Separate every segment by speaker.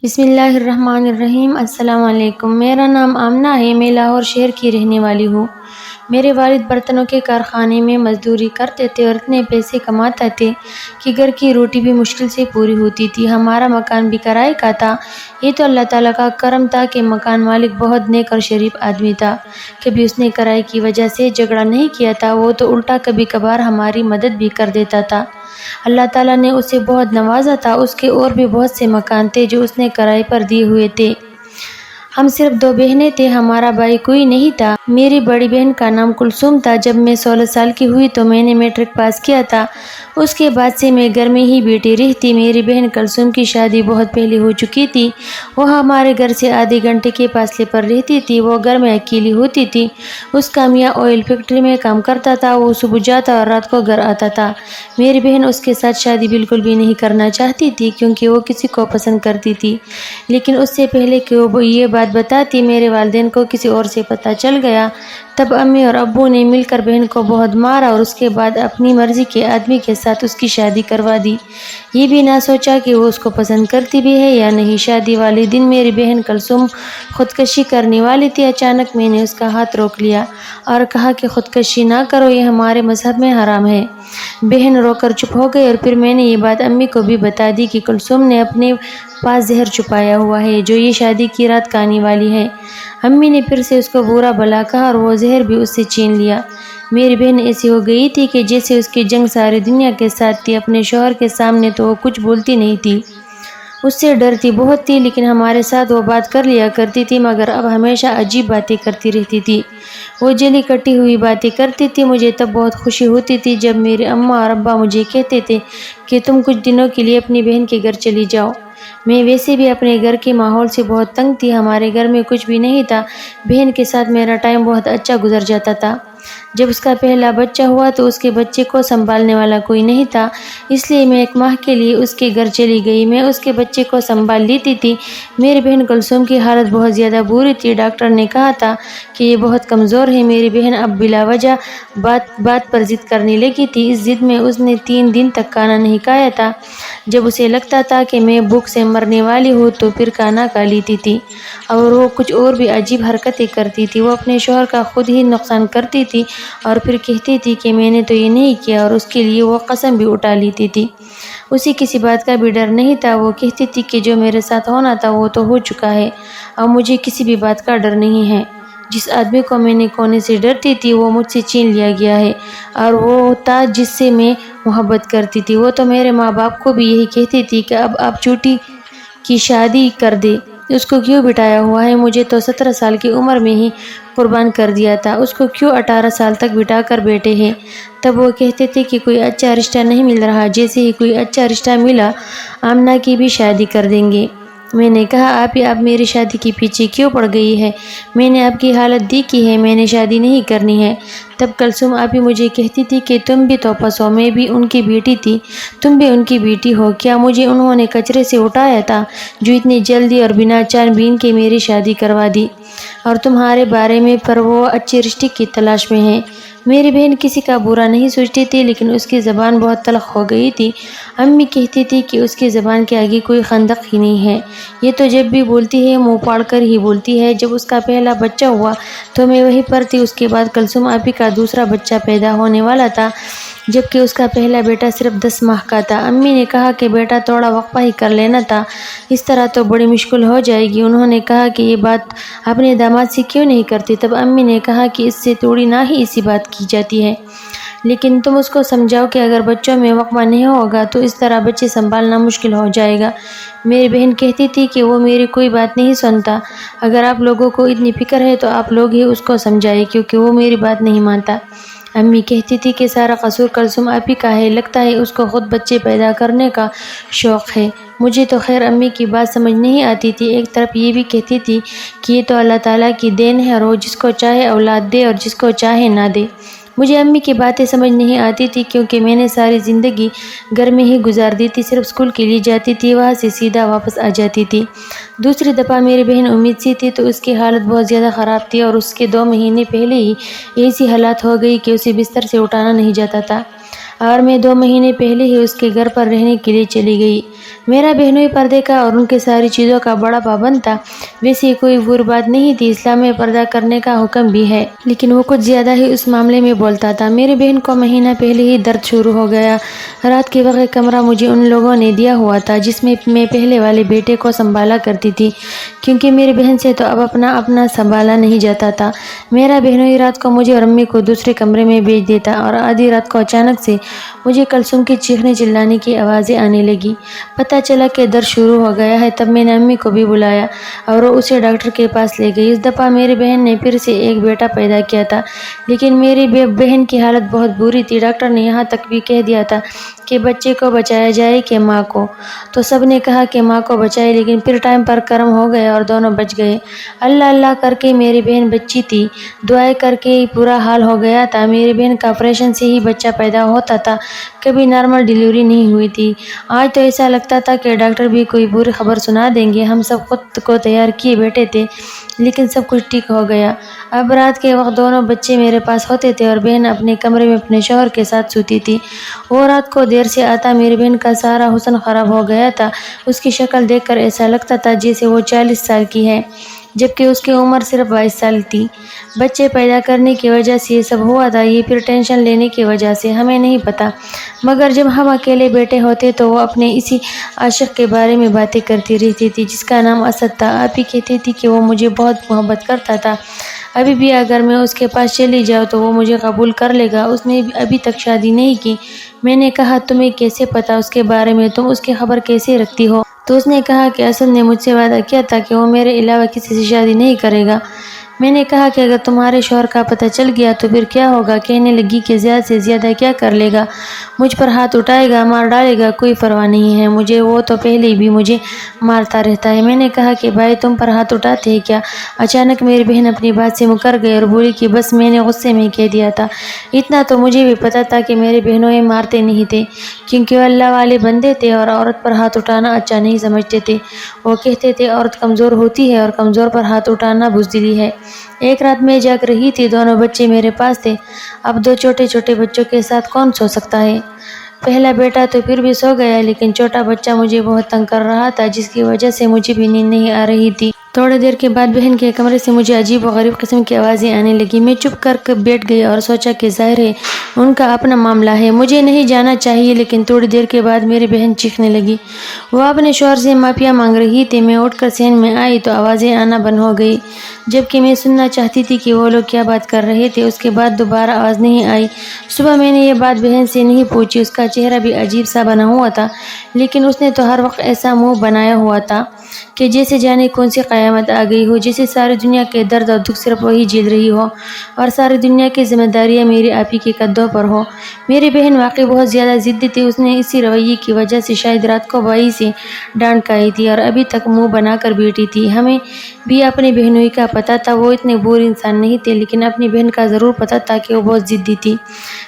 Speaker 1: بسم اللہ الرحمن الرحیم۔ السلام علیکم۔ میرا نام آمنہ ہے۔ میں لاہور شہر کی رہنے والی ہوں۔ میرے والد برتنوں کے کارخانے میں مزدوری کرتے تھے اور اتنے پیسے کماتے تھے کہ گھر کی روٹی بھی مشکل سے پوری ہوتی تھی۔ ہمارا مکان بھی کرائے کا تھا۔ یہ تو اللہ تعالیٰ کا کرم تھا کہ مکان مالک بہت نیک اور شریف آدمی تھا۔ کبھی اس نے کرائے کی وجہ سے جھگڑا نہیں کیا تھا، وہ تو الٹا کبھی کبھار ہماری مدد بھی کر دیتا تھا۔ اللہ تعالیٰ نے اسے بہت نوازا تھا۔ اس کے اور بھی بہت سے مکان تھے جو اس نے کرائے پر دیے ہوئے تھے۔ ہم صرف 2 بہنیں تھے، ہمارا بھائی کوئی نہیں تھا۔ میری بڑی بہن کا نام کلثوم تھا۔ جب میں 16 سال کی ہوئی تو میں نے میٹرک پاس کیا تھا۔ اس کے بعد سے میں گھر میں ہی بیٹھی رہتی۔ میری بہن کلثوم کی شادی بہت پہلے ہو چکی تھی۔ وہ ہمارے گھر سے آدھے گھنٹے کے فاصلے پر رہتی تھی۔ وہ گھر میں اکیلی ہوتی تھی۔ اس کا میاں آئل فیکٹری میں کام کرتا تھا۔ وہ صبح جاتا اور رات کو گھر آتا تھا۔ میری بہن اس کے ساتھ شادی بالکل بھی نہیں کرنا چاہتی تھی کیونکہ وہ کسی کو پسند کرتی تھی، لیکن اس سے پہلے کہ وہ یہ بات بتاتی میرے والدین کو کسی اور سے پتہ چل گیا۔ تب امی اور ابو نے مل کر بہن کو بہت مارا اور اس کے بعد اپنی مرضی کے آدمی کے ساتھ اس کی شادی کروا دی، یہ بھی نہ سوچا کہ وہ اس کو پسند کرتی بھی ہے یا نہیں۔ شادی والے دن میری بہن کلثوم خودکشی کرنے والی تھی۔ اچانک میں نے اس کا ہاتھ روک لیا اور کہا کہ خودکشی نہ کرو، یہ ہمارے مذہب میں حرام ہے۔ بہن رو کر چپ ہو گئی اور پھر میں نے یہ بات امی کو بھی بتا دی کہ کلثوم نے اپنے پاس زہر چھپایا ہوا ہے جو یہ شادی کی رات کھانے والی ہے۔ امی نے پھر سے اس کو برا بھلا کہا اور وہ زہر بھی اس سے چھین لیا۔ میری بہن ایسی ہو گئی تھی کہ جیسے اس کی جنگ ساری دنیا کے ساتھ تھی۔ اپنے شوہر کے سامنے تو وہ کچھ بولتی نہیں تھی، اس سے ڈرتی بہت تھی، لیکن ہمارے ساتھ وہ بات کر لیا کرتی تھی، مگر اب ہمیشہ عجیب باتیں کرتی رہتی تھی۔ وہ جلی کٹی ہوئی باتیں کرتی تھی۔ مجھے تب بہت خوشی ہوتی تھی جب میرے اماں اور ابا مجھے کہتے تھے کہ تم کچھ دنوں کے لیے اپنی بہن کے گھر چلی جاؤ۔ میں ویسے بھی اپنے گھر کے ماحول سے بہت تنگ تھی۔ ہمارے گھر میں کچھ بھی نہیں تھا۔ بہن کے ساتھ میرا ٹائم بہت اچھا گزر جاتا تھا۔ جب اس کا پہلا بچہ ہوا تو اس کے بچے کو سنبھالنے والا کوئی نہیں تھا، اس لیے میں 1 ماہ کے لیے اس کے گھر چلی گئی۔ میں اس کے بچے کو سنبھال لیتی تھی۔ میری بہن کلثوم کی حالت بہت زیادہ بری تھی۔ ڈاکٹر نے کہا تھا کہ یہ بہت کمزور ہے۔ میری بہن اب بلا وجہ بات پر ضد کرنے لگی تھی۔ اس ضد میں اس نے 3 دن تک کھانا نہیں کھایا تھا۔ جب اسے لگتا تھا کہ میں بھوک سے مرنے والی ہوں تو پھر کھانا کھا لیتی تھی، اور وہ کچھ اور بھی عجیب حرکتیں کرتی تھی۔ وہ اپنے شوہر کا خود ہی نقصان کرتی تھی اور پھر کہتی تھی کہ میں نے تو یہ نہیں کیا، اور اس کے لیے وہ قسم بھی اٹھا لیتی تھی۔ اسے کسی بات کا بھی ڈر نہیں تھا۔ وہ کہتی تھی کہ جو میرے ساتھ ہونا تھا وہ تو ہو چکا ہے، اب مجھے کسی بھی بات کا ڈر نہیں ہے۔ جس آدمی کو میں نے کھونے سے ڈرتی تھی وہ مجھ سے چھین لیا گیا ہے، اور وہ تھا جس سے میں محبت کرتی تھی۔ وہ تو میرے ماں باپ کو بھی یہی کہتی تھی کہ اب آپ چھوٹی کی شادی کر دے، اس کو کیوں بٹھایا ہوا ہے؟ مجھے تو 17 سال کی عمر میں ہی قربان کر دیا تھا، اس کو کیوں 18 سال تک بٹھا کر بیٹھے ہیں؟ تب وہ کہتے تھے کہ کوئی اچھا رشتہ نہیں مل رہا، جیسے ہی کوئی اچھا رشتہ ملا آمنہ کی بھی شادی کر دیں گے۔ میں نے کہا آپ میری شادی کے پیچھے کیوں پڑ گئی ہے؟ میں نے آپ کی حالت دیکھی ہے، میں نے شادی نہیں کرنی ہے۔ تب کلثوم آپی مجھے کہتی تھی کہ تم بھی تو پس ہو، میں بھی ان کی بیٹی تھی، تم بھی ان کی بیٹی ہو، کیا مجھے انہوں نے کچرے سے اٹھایا تھا جو اتنی جلدی اور بنا چھان بین کے میری شادی کروا دی؟ اور تمہارے بارے میں پر وہ اچھے رشتے کی تلاش میں ہیں۔ میری بہن کسی کا برا نہیں سوچتی تھی، لیکن اس کی زبان بہت تلخ ہو گئی تھی۔ امی کہتی تھی کہ اس کی زبان کے آگے کوئی خندق ہی نہیں ہے، یہ تو جب بھی بولتی ہے منہ پھاڑ کر ہی بولتی ہے۔ جب اس کا پہلا بچہ ہوا تو میں وہیں پر تھی۔ اس کے بعد کلثوم آپی کا دوسرا بچہ پیدا ہونے والا تھا، جبکہ اس کا پہلا بیٹا صرف 10 ماہ کا تھا۔ امی نے کہا کہ بیٹا تھوڑا وقفہ ہی کر لینا تھا، اس طرح تو بڑی مشکل ہو جائے گی۔ انہوں نے کہا کہ یہ بات اپنے داماد سے کیوں نہیں کرتی؟ تب امی نے کہا کہ اس سے تھوڑی نہ ہی ایسی بات کی جاتی ہے، لیکن تم اس کو سمجھاؤ کہ اگر بچوں میں وقفہ نہیں ہوگا تو اس طرح بچے سنبھالنا مشکل ہو جائے گا۔ میری بہن کہتی تھی کہ وہ میری کوئی بات نہیں سنتا، اگر آپ لوگوں کو اتنی فکر ہے تو آپ لوگ ہی اس کو سمجھائیں، کیونکہ وہ میری بات نہیں مانتا۔ امی کہتی تھی کہ سارا قصور کلثوم آپی کا ہے، لگتا ہے اس کو خود بچے پیدا کرنے کا شوق ہے۔ مجھے تو خیر امی کی بات سمجھ نہیں آتی تھی۔ ایک طرف یہ بھی کہتی تھی کہ یہ تو اللہ تعالیٰ کی دین ہے اور وہ جس کو چاہے اولاد دے اور جس کو چاہے نہ دے۔ مجھے امی کی باتیں سمجھ نہیں آتی تھی کیونکہ میں نے ساری زندگی گھر میں ہی گزار دی تھی، صرف اسکول کے لیے جاتی تھی، وہاں سے سیدھا واپس آ جاتی تھی۔ دوسری دفعہ میری بہن امید سی تھی تو اس کی حالت بہت زیادہ خراب تھی، اور اس کے 2 مہینے پہلے ہی ایسی حالت ہو گئی کہ اسے بستر سے اٹھانا نہیں جاتا تھا، اور میں 2 مہینے پہلے ہی اس کے گھر پر رہنے کے لیے چلی گئی۔ میرا بہنوئی پردے کا اور ان کی ساری چیزوں کا بڑا پابند تھا۔ ویسے کوئی بری بات نہیں تھی، اسلام میں پردہ کرنے کا حکم بھی ہے، لیکن وہ کچھ زیادہ ہی اس معاملے میں بولتا تھا۔ میری بہن کو مہینہ پہلے ہی درد شروع ہو گیا۔ رات کے وقت کمرہ مجھے ان لوگوں نے دیا ہوا تھا جس میں میں پہلے والے بیٹے کو سنبھالا کرتی تھی، کیونکہ میری بہن سے تو اب اپنا سنبھالا نہیں جاتا تھا۔ میرا بہنوئی رات کو مجھے اور امی کو دوسرے کمرے میں بھیج دیتا اور آدھی رات کو اچانک سے مجھے کلثوم کی چیخنے چلانے کی آوازیں آنے لگی۔ پتہ چلا کہ درد شروع ہو گیا ہے، تب میں نے امی کو بھی بلایا اور وہ اسے ڈاکٹر کے پاس لے گئی۔ اس دفعہ میری بہن نے پھر سے ایک بیٹا پیدا کیا تھا، لیکن میری بہن کی حالت بہت بری تھی۔ ڈاکٹر نے یہاں تک بھی کہہ دیا تھا کہ بچے کو بچایا جائے کہ ماں کو، تو سب نے کہا کہ ماں کو بچائے، لیکن پھر ٹائم پر کرم ہو گیا اور دونوں بچ گئے۔ اللہ اللہ کر کے میری بہن بچی تھی، دعائیں کر کے برا حال ہو گیا تھا۔ میری بہن کا آپریشن سے ہی بچہ پیدا ہوتا تھا، کبھی نارمل ڈیلیوری نہیں ہوئی تھی۔ آج تو ایسا لگتا تھا کہ ڈاکٹر بھی کوئی بری خبر سنا دیں گے۔ ہم سب خود کو تیار کیے بیٹھے تھے، لیکن سب کچھ ٹھیک ہو گیا۔ اب رات کے وقت دونوں بچے میرے پاس ہوتے تھے اور بہن اپنے کمرے میں اپنے شوہر کے ساتھ سوتی تھی۔ وہ رات کو دیر سے آتا۔ میری بہن کا سارا حسن خراب ہو گیا تھا۔ اس کی شکل دیکھ کر ایسا لگتا تھا جیسے وہ 40 سال کی ہے، جبکہ اس کی عمر صرف 22 سال تھی۔ بچے پیدا کرنے کی وجہ سے یہ سب ہوا تھا، یہ پھر ٹینشن لینے کی وجہ سے، ہمیں نہیں پتا، مگر جب ہم اکیلے بیٹھے ہوتے تو وہ اپنے اسی عاشق کے بارے میں باتیں کرتی رہتی تھی جس کا نام اسد تھا۔ آپ ہی کہتی تھی کہ وہ مجھے بہت محبت کرتا تھا، ابھی بھی اگر میں اس کے پاس چلی جاؤں تو وہ مجھے قبول کر لے گا۔ اس نے ابھی تک شادی نہیں کی۔ میں نے کہا تمہیں کیسے پتا اس کے بارے میں، تم اس کی خبر کیسے رکھتی ہو؟ تو اس نے کہا کہ اسد نے مجھ سے وعدہ کیا تھا کہ وہ میرے علاوہ کسی سے شادی نہیں کرے گا۔ میں نے کہا کہ اگر تمہارے شوہر کا پتہ چل گیا تو پھر کیا ہوگا؟ کہنے لگی کہ زیادہ سے زیادہ کیا کر لے گا، مجھ پر ہاتھ اٹھائے گا، مار ڈالے گا، کوئی پرواہ نہیں ہے مجھے، وہ تو پہلے بھی مجھے مارتا رہتا ہے۔ میں نے کہا کہ بھائی تم پر ہاتھ اٹھاتے ہیں کیا؟ اچانک میری بہن اپنی بات سے مکر گئی اور بولی کہ بس میں نے غصے میں کہہ دیا تھا۔ اتنا تو مجھے بھی پتا تھا کہ میرے بہنوئی مارتے نہیں تھے، کیونکہ وہ اللہ والے بندے تھے اور عورت پر ہاتھ اٹھانا اچھا نہیں سمجھتے تھے۔ وہ کہتے تھے عورت کمزور ہوتی ہے اور کمزور پر ہاتھ اٹھانا بزدلی ہے۔ ایک رات میں جاگ رہی تھی، دونوں بچے میرے پاس تھے۔ اب دو چھوٹے چھوٹے بچوں کے ساتھ کون سو سکتا ہے؟ پہلا بیٹا تو پھر بھی سو گیا، لیکن چھوٹا بچہ مجھے بہت تنگ کر رہا تھا، جس کی وجہ سے مجھے بھی نیند نہیں آ رہی تھی۔ تھوڑی دیر کے بعد بہن کے کمرے سے مجھے عجیب و غریب قسم کی آوازیں آنے لگی۔ میں چپ کر بیٹھ گئی اور سوچا کہ ظاہر ہے ان کا اپنا معاملہ ہے، مجھے نہیں جانا چاہیے، لیکن تھوڑی دیر کے بعد میری بہن چیخنے لگی۔ وہ اپنے شوہر سے معافیا مانگ رہی تھی۔ میں اٹھ کر صحن میں آئی تو آوازیں آنا بند ہو گئی، جبکہ میں سننا چاہتی تھی کہ وہ لوگ کیا بات کر رہے تھے۔ اس کے بعد دوبارہ آواز نہیں آئی۔ صبح میں نے یہ بات بہن سے نہیں پوچھی، اس کا چہرہ بھی عجیب سا بنا ہوا تھا، لیکن اس نے تو ہر وقت ایسا منہ بنایا ہوا تھا کہ جیسے جانے کون سی قیامت آ گئی ہو، جیسے ساری دنیا کے درد اور دکھ صرف وہی جھیل رہی ہو اور ساری دنیا کی ذمہ داریاں میری آپ ہی کے قدوں پر ہو۔ میری بہن واقعی بہت زیادہ ضدی تھی۔ اس نے اسی رویے کی وجہ سے شاید رات کو بھائی سے ڈانٹ کھائی تھی اور ابھی تک منہ بنا کر بیٹھی تھی۔ ہمیں بھی اپنی بہنوئی کا پتہ تھا، وہ اتنے برے انسان نہیں تھے، لیکن اپنی بہن کا ضرور پتہ تھا کہ وہ بہت ضدی تھی۔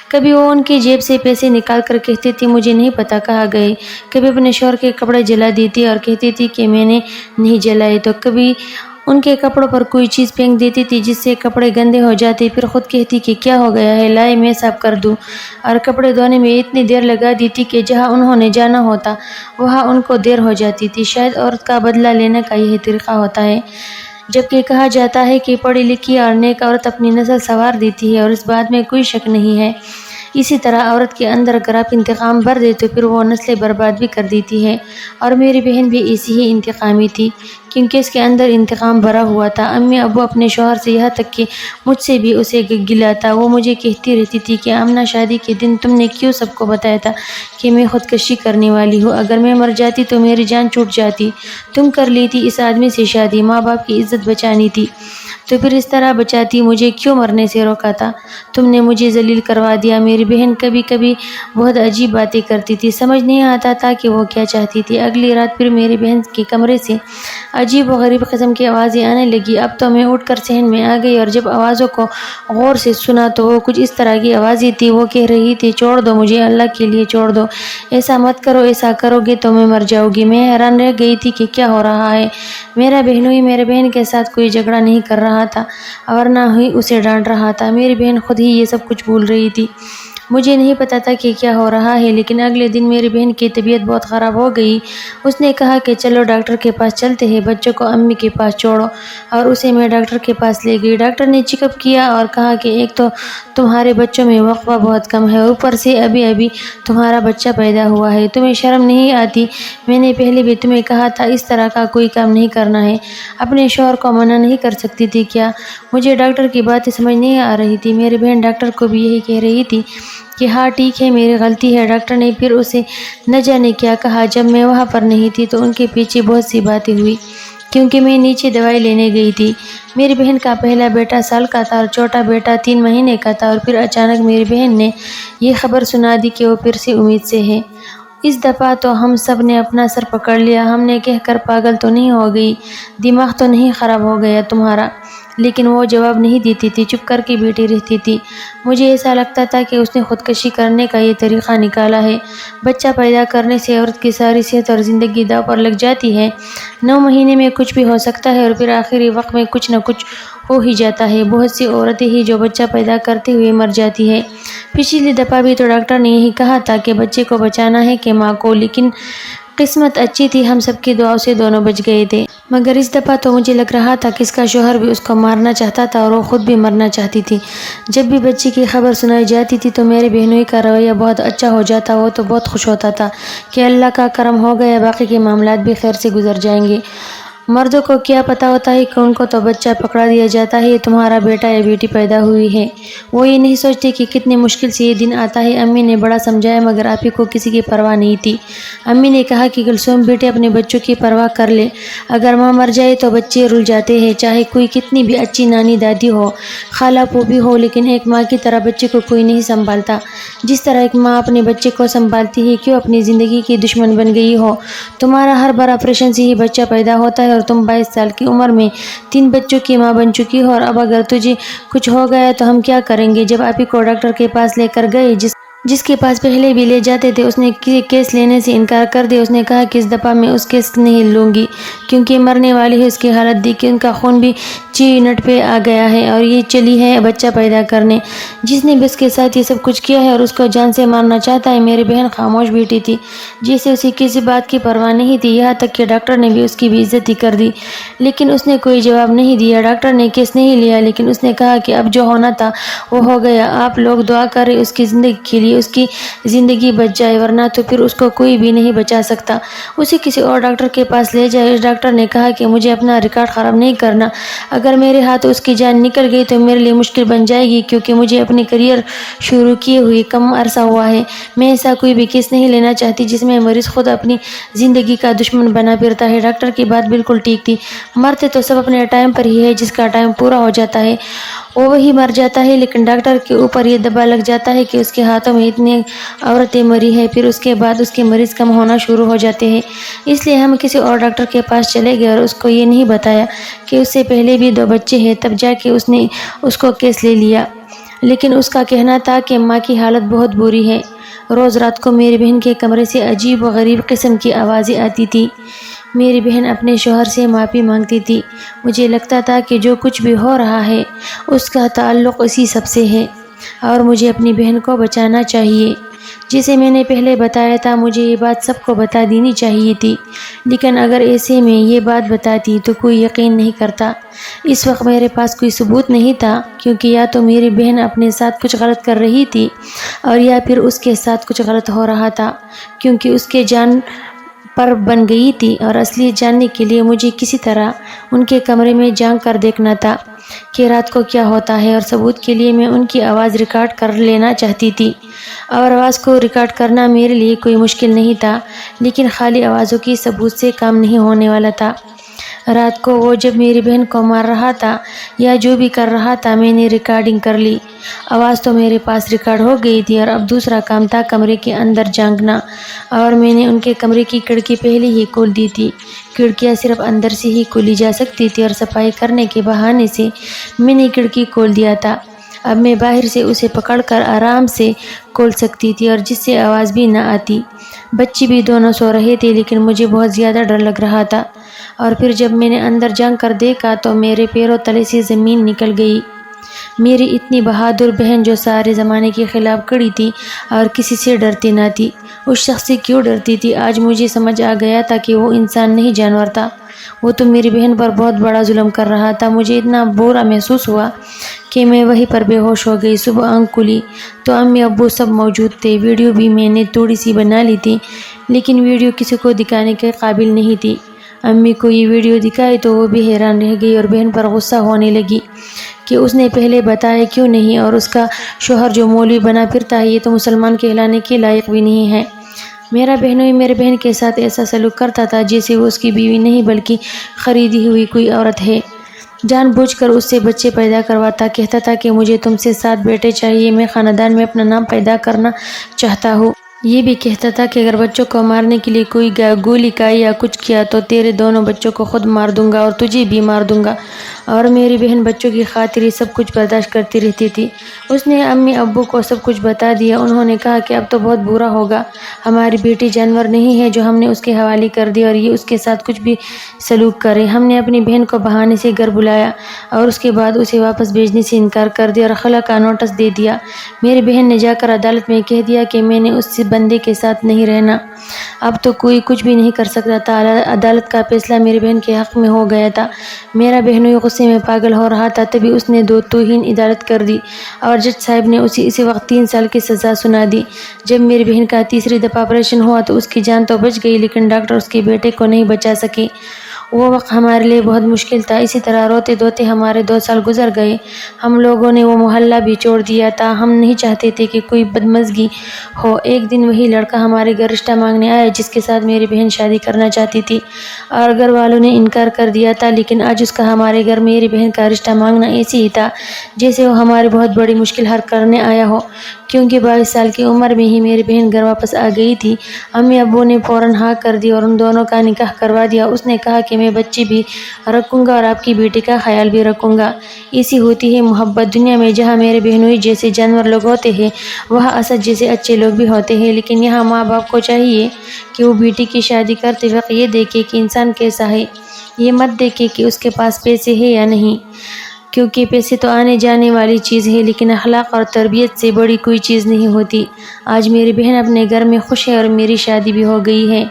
Speaker 1: کبھی وہ ان کی جیب سے پیسے نکال کر کہتی تھی مجھے نہیں پتا کہاں گئے، کبھی اپنے شوہر کے کپڑے جلا دیتی اور کہتی تھی کہ میں نے نہیں جلائے، تو کبھی ان کے کپڑوں پر کوئی چیز پھینک دیتی تھی جس سے کپڑے گندے ہو جاتے، پھر خود کہتی کہ کیا ہو گیا ہے، لائے میں صاف کر دوں، اور کپڑے دھونے میں اتنی دیر لگا دیتی کہ جہاں انہوں نے جانا ہوتا وہاں ان کو دیر ہو جاتی تھی۔ شاید عورت کا بدلہ لینے کا یہی طریقہ ہوتا ہے، جبکہ کہا جاتا ہے کہ پڑھی لکھی اور نیک عورت اپنی نسل سنوار دیتی ہے، اور اس بات میں کوئی شک نہیں ہے۔ اسی طرح عورت کے اندر اگر آپ انتقام بھر دے تو پھر وہ نسلیں برباد بھی کر دیتی ہے، اور میری بہن بھی ایسی ہی انتقامی تھی، کیونکہ اس کے اندر انتقام بھرا ہوا تھا۔ امی ابو اپنے شوہر سے، یہاں تک کہ مجھ سے بھی اسے گلا تھا۔ وہ مجھے کہتی رہتی تھی کہ آمنہ شادی کے دن تم نے کیوں سب کو بتایا تھا کہ میں خودکشی کرنے والی ہوں؟ اگر میں مر جاتی تو میری جان چھوٹ جاتی، تم کر لی تھی اس آدمی سے شادی، ماں باپ کی عزت بچانی تھی تو پھر اس طرح بچاتی، مجھے کیوں مرنے سے روکا تھا؟ تم نے مجھے ذلیل کروا دیا۔ میری بہن کبھی کبھی بہت عجیب باتیں کرتی تھی، سمجھ نہیں آتا تھا کہ وہ کیا چاہتی تھی۔ اگلی رات پھر میری بہن کے کمرے سے عجیب و غریب قسم کی آوازیں آنے لگی۔ اب تو میں اٹھ کر صحن میں آ گئی اور جب آوازوں کو غور سے سنا تو وہ کچھ اس طرح کی آوازیں تھی۔ وہ کہہ رہی تھی چھوڑ دو مجھے، اللہ کے لیے چھوڑ دو، ایسا مت کرو، ایسا کرو گے تو میں مر جاؤں گی۔ میں حیران رہ گئی تھی کہ کیا ہو رہا ہے۔ میرا بہنوئی میرے بہن کے ساتھ کوئی جھگڑا نہیں کر رہا تھا اور نہ ہی اسے ڈانٹ رہا تھا، میری بہن خود ہی یہ سب کچھ بھول رہی تھی۔ مجھے نہیں پتا تھا کہ کیا ہو رہا ہے، لیکن اگلے دن میری بہن کی طبیعت بہت خراب ہو گئی۔ اس نے کہا کہ چلو ڈاکٹر کے پاس چلتے ہیں، بچوں کو امی کے پاس چھوڑو، اور اسے میں ڈاکٹر کے پاس لے گئی۔ ڈاکٹر نے چیک اپ کیا اور کہا کہ ایک تو تمہارے بچوں میں وقفہ بہت کم ہے، اوپر سے ابھی ابھی تمہارا بچہ پیدا ہوا ہے، تمہیں شرم نہیں آتی؟ میں نے پہلے بھی تمہیں کہا تھا اس طرح کا کوئی کام نہیں کرنا ہے۔ اپنے شوہر کو منع نہیں کر سکتی تھی کیا؟ مجھے ڈاکٹر کی باتیں سمجھ نہیں آ رہی تھی۔ میری بہن ڈاکٹر کو بھی یہی کہہ رہی تھی کہ ہاں ٹھیک ہے، میری غلطی ہے۔ ڈاکٹر نے پھر اسے نہ جانے کیا کہا۔ جب میں وہاں پر نہیں تھی تو ان کے پیچھے بہت سی باتیں ہوئی، کیونکہ میں نیچے دوائی لینے گئی تھی۔ میری بہن کا پہلا بیٹا سال کا تھا اور چھوٹا بیٹا 3 مہینے کا تھا، اور پھر اچانک میری بہن نے یہ خبر سنا دی کہ وہ پھر سے امید سے ہے۔ اس دفعہ تو ہم سب نے اپنا سر پکڑ لیا۔ ہم نے کہہ کر پاگل تو نہیں ہو گئی، دماغ تو نہیں خراب ہو گیا تمہارا؟ لیکن وہ جواب نہیں دیتی تھی، چپ کر کے بیٹھی رہتی تھی۔ مجھے ایسا لگتا تھا کہ اس نے خودکشی کرنے کا یہ طریقہ نکالا ہے۔ بچہ پیدا کرنے سے عورت کی ساری صحت اور زندگی داؤ پر لگ جاتی ہے۔ 9 مہینے میں کچھ بھی ہو سکتا ہے اور پھر آخری وقت میں کچھ نہ کچھ ہو ہی جاتا ہے۔ بہت سی عورتیں ہی جو بچہ پیدا کرتے ہوئے مر جاتی ہے۔ پچھلی دفعہ بھی تو ڈاکٹر نے یہی کہا تھا کہ بچے کو بچانا ہے کہ ماں کو، لیکن قسمت اچھی تھی، ہم سب کی دعاؤں سے دونوں بچ گئے تھے۔ مگر اس دفعہ تو مجھے لگ رہا تھا کہ اس کا شوہر بھی اس کو مارنا چاہتا تھا اور وہ خود بھی مرنا چاہتی تھی۔ جب بھی بچے کی خبر سنائی جاتی تھی تو میرے بہنوئی کا رویہ بہت اچھا ہو جاتا، وہ تو بہت خوش ہوتا تھا کہ اللہ کا کرم ہو گیا، باقی کے معاملات بھی خیر سے گزر جائیں گے۔ مردوں کو کیا پتا ہوتا ہے کہ ان کو تو بچہ پکڑا دیا جاتا ہے، تمہارا بیٹا یا بیٹی پیدا ہوئی ہے۔ وہ یہ نہیں سوچتے کہ کتنی مشکل سے یہ دن آتا ہے۔ امی نے بڑا سمجھایا مگر آپی کو کسی کی پرواہ نہیں تھی۔ امی نے کہا کہ کلثوم بیٹے اپنے بچوں کی پرواہ کر لے، اگر ماں مر جائے تو بچے رل جاتے ہیں، چاہے کوئی کتنی بھی اچھی نانی دادی ہو، خالہ پھوپھی ہو، لیکن ایک ماں کی طرح بچے کو کوئی نہیں سنبھالتا۔ جس طرح ایک ماں اپنے بچے کو سنبھالتی ہے، کیوں اپنی زندگی کی دشمن بن گئی ہو؟ تمہارا ہر بار آپریشن سے ہی بچہ پیدا ہوتا ہے اور تم 22 سال کی عمر میں 3 بچوں کی ماں بن چکی ہو، اور اب اگر تجھے کچھ ہو گیا تو ہم کیا کریں گے؟ جب آپی کو ڈاکٹر کے پاس لے کر گئے، جس کے پاس پہلے بھی لے جاتے تھے، اس نے کیس لینے سے انکار کر دیا۔ اس نے کہا کہ اس دفعہ میں اس کیس نہیں لوں گی، کیونکہ مرنے والی ہے۔ اس کی حالت دیکھ کے ان کا خون بھی 6 منٹ پہ آ گیا ہے اور یہ چلی ہے بچہ پیدا کرنے۔ جس نے بھی اس کے ساتھ یہ سب کچھ کیا ہے اور اس کو جان سے مارنا چاہتا ہے۔ میری بہن خاموش بیٹھی تھی، جیسے اسے کسی بات کی پرواہ نہیں تھی، یہاں تک کہ ڈاکٹر نے بھی اس کی بے عزتی کر دی، لیکن اس نے کوئی جواب نہیں دیا۔ ڈاکٹر نے کیس نہیں لیا، لیکن اس نے کہا کہ اب جو ہونا تھا وہ ہو گیا، آپ لوگ دعا کریں اس کی زندگی کے لیے، اس کی زندگی بچ جائے، ورنہ تو پھر اس کو کوئی بھی نہیں بچا سکتا۔ اسے کسی اور ڈاکٹر کے پاس لے جائے۔ اس ڈاکٹر نے کہا کہ مجھے اپنا ریکارڈ خراب نہیں کرنا، اگر میرے ہاتھوں اس کی جان نکل گئی تو میرے لیے مشکل بن جائے گی، کیونکہ مجھے اپنی کیریئر شروع کیے ہوئے کم عرصہ ہوا ہے۔ میں ایسا کوئی بھی کیس نہیں لینا چاہتی جس میں مریض خود اپنی زندگی کا دشمن بنا پھرتا ہے۔ ڈاکٹر کی بات بالکل ٹھیک تھی، مرتے تو سب اپنے ٹائم پر ہی ہے، جس کا ٹائم پورا ہو جاتا ہے وہ وہی مر جاتا ہے، لیکن ڈاکٹر کے اوپر یہ دبا لگ جاتا ہے کہ اس کے ہاتھوں میں اتنی عورتیں مری ہیں، پھر اس کے بعد اس کے مریض کم ہونا شروع ہو جاتے ہیں۔ اس لیے ہم کسی اور ڈاکٹر کے پاس چلے گئے اور اس کو یہ نہیں بتایا کہ اس سے پہلے بھی 2 بچے ہیں، تب جا کے اس نے اس کو کیس لے لیا۔ لیکن اس کا کہنا تھا کہ ماں کی حالت بہت بری ہے۔ روز رات کو میری بہن کے کمرے سے عجیب و غریب قسم کی آوازیں آتی تھی۔ میری بہن اپنے شوہر سے معافی مانگتی تھی۔ مجھے لگتا تھا کہ جو کچھ بھی ہو رہا ہے اس کا تعلق اسی سب سے ہے اور مجھے اپنی بہن کو بچانا چاہیے۔ جسے میں نے پہلے بتایا تھا، مجھے یہ بات سب کو بتا دینی چاہیے تھی، لیکن اگر ایسے میں یہ بات بتاتی تو کوئی یقین نہیں کرتا۔ اس وقت میرے پاس کوئی ثبوت نہیں تھا، کیونکہ یا تو میری بہن اپنے ساتھ کچھ غلط کر رہی تھی اور یا پھر اس کے ساتھ کچھ غلط ہو رہا تھا، کیونکہ اس کے جان پر بن گئی تھی، اور اصلیت جاننے کے لیے مجھے کسی طرح ان کے کمرے میں جھانک کر دیکھنا تھا کہ رات کو کیا ہوتا ہے، اور ثبوت کے لیے میں ان کی آواز ریکارڈ کر لینا چاہتی تھی۔ اور آواز کو ریکارڈ کرنا میرے لیے کوئی مشکل نہیں تھا، لیکن خالی آوازوں کی ثبوت سے کام نہیں ہونے والا تھا۔ رات کو وہ جب میری بہن کو مار رہا تھا یا جو بھی کر رہا تھا، میں نے ریکارڈنگ کر لی۔ آواز تو میرے پاس ریکارڈ ہو گئی تھی، اور اب دوسرا کام تھا کمرے کے اندر جھانکنا، اور میں نے ان کے کمرے کی کھڑکی پہلے ہی کھول دی تھی۔ کھڑکیاں صرف اندر سے ہی کھولی جا سکتی تھی، اور صفائی کرنے کے بہانے سے میں نے کھڑکی کھول دیا تھا۔ اب میں باہر سے اسے پکڑ کر آرام سے کھول سکتی تھی، اور جس سے آواز بھی نہ آتی۔ بچے بھی دونوں سو رہے تھے، لیکن مجھے بہت زیادہ ڈر لگ رہا تھا۔ اور پھر جب میں نے اندر جھانک کر دیکھا تو میرے پیروں تلے سے زمین نکل گئی۔ میری اتنی بہادر بہن جو سارے زمانے کے خلاف کھڑی تھی اور کسی سے ڈرتی نہ تھی، اس شخص سے کیوں ڈرتی تھی؟ آج مجھے سمجھ آ گیا تھا کہ وہ انسان نہیں جانور تھا۔ وہ تو میری بہن پر بہت بڑا ظلم کر رہا تھا۔ مجھے اتنا برا محسوس ہوا کہ میں وہیں پر بے ہوش ہو گئی۔ صبح آنکھ کھلی تو امی ابو سب موجود تھے۔ ویڈیو بھی میں نے تھوڑی سی بنا لی تھی، لیکن ویڈیو کسی کو دکھانے کے قابل نہیں تھی۔ امی کو یہ ویڈیو دکھائی تو وہ بھی حیران رہ گئی اور بہن پر غصہ ہونے لگی کہ اس نے پہلے بتایا کیوں نہیں، اور اس کا شوہر جو مولوی بنا پھرتا ہے یہ تو مسلمان کہلانے کے لائق بھی نہیں ہے۔ میرا بہنوئی میرے بہن کے ساتھ ایسا سلوک کرتا تھا جیسے وہ اس کی بیوی نہیں بلکہ خریدی ہوئی کوئی عورت ہے۔ جان بوجھ کر اس سے بچے پیدا کرواتا، کہتا تھا کہ مجھے تم سے 7 بیٹے چاہیے، میں خاندان میں اپنا نام پیدا کرنا چاہتا ہوں۔ یہ بھی کہتا تھا کہ اگر بچوں کو مارنے کے لیے کوئی گولی کھائی یا کچھ کیا تو تیرے دونوں بچوں کو خود مار دوں گا اور تجھے بھی مار دوں گا۔ اور میری بہن بچوں کی خاطر یہ سب کچھ برداشت کرتی رہتی تھی۔ اس نے امی ابو کو سب کچھ بتا دیا۔ انہوں نے کہا کہ اب تو بہت برا ہوگا، ہماری بیٹی جانور نہیں ہے جو ہم نے اس کے حوالے کر دی اور یہ اس کے ساتھ کچھ بھی سلوک کرے۔ ہم نے اپنی بہن کو بہانے سے گھر بلایا اور اس کے بعد اسے واپس بھیجنے سے انکار کر دیا اور خلا کا نوٹس دے دیا۔ میری بہن نے جا کر عدالت میں کہہ دیا کہ میں نے اس بندے کے ساتھ نہیں رہنا، اب تو کوئی کچھ بھی نہیں کر سکتا تھا۔ عدالت کا فیصلہ میری بہن کے حق میں ہو گیا تھا۔ میرا بہنوئی غصے میں پاگل ہو رہا تھا، تبھی اس نے 2 توہین عدالت کر دی اور جج صاحب نے اسے اسی وقت 3 سال کی سزا سنا دی۔ جب میری بہن کا تیسری دفعہ آپریشن ہوا تو اس کی جان تو بچ گئی، لیکن ڈاکٹر اس کے بیٹے کو نہیں بچا سکے۔ وہ وقت ہمارے لیے بہت مشکل تھا۔ اسی طرح روتے دھوتے ہمارے 2 سال گزر گئے۔ ہم لوگوں نے وہ محلہ بھی چھوڑ دیا تھا، ہم نہیں چاہتے تھے کہ کوئی بدمزگی ہو۔ ایک دن وہی لڑکا ہمارے گھر رشتہ مانگنے آیا جس کے ساتھ میری بہن شادی کرنا چاہتی تھی اور گھر والوں نے انکار کر دیا تھا، لیکن آج اس کا ہمارے گھر میری بہن کا رشتہ مانگنا ایسے ہی تھا جیسے وہ ہماری بہت بڑی مشکل حل کرنے آیا ہو، کیونکہ 22 سال کی عمر میں ہی میری بہن گھر واپس آ گئی تھی۔ امی ابو نے فوراً ہاں کر دی اور ان دونوں کا نکاح کروا دیا۔ اس نے کہا کہ میں بچے بھی رکھوں گا اور آپ کی بیٹی کا خیال بھی رکھوں گا۔ ایسی ہوتی ہے محبت۔ دنیا میں جہاں میرے بہنوئی جیسے جانور لوگ ہوتے ہیں وہاں اسد جیسے اچھے لوگ بھی ہوتے ہیں، لیکن یہاں ماں باپ کو چاہیے کہ وہ بیٹی کی شادی کرتے وقت یہ دیکھے کہ انسان کیسا ہے، یہ مت دیکھے کہ اس کے پاس پیسے ہیں یا نہیں، کیونکہ پیسے تو آنے جانے والی چیز ہے، لیکن اخلاق اور تربیت سے بڑی کوئی چیز نہیں ہوتی۔ آج میری بہن اپنے گھر میں خوش ہے اور میری شادی بھی ہو گئی ہے۔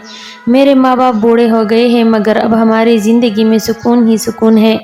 Speaker 1: میرے ماں باپ بوڑھے ہو گئے ہیں، مگر اب ہماری زندگی میں سکون ہی سکون ہے۔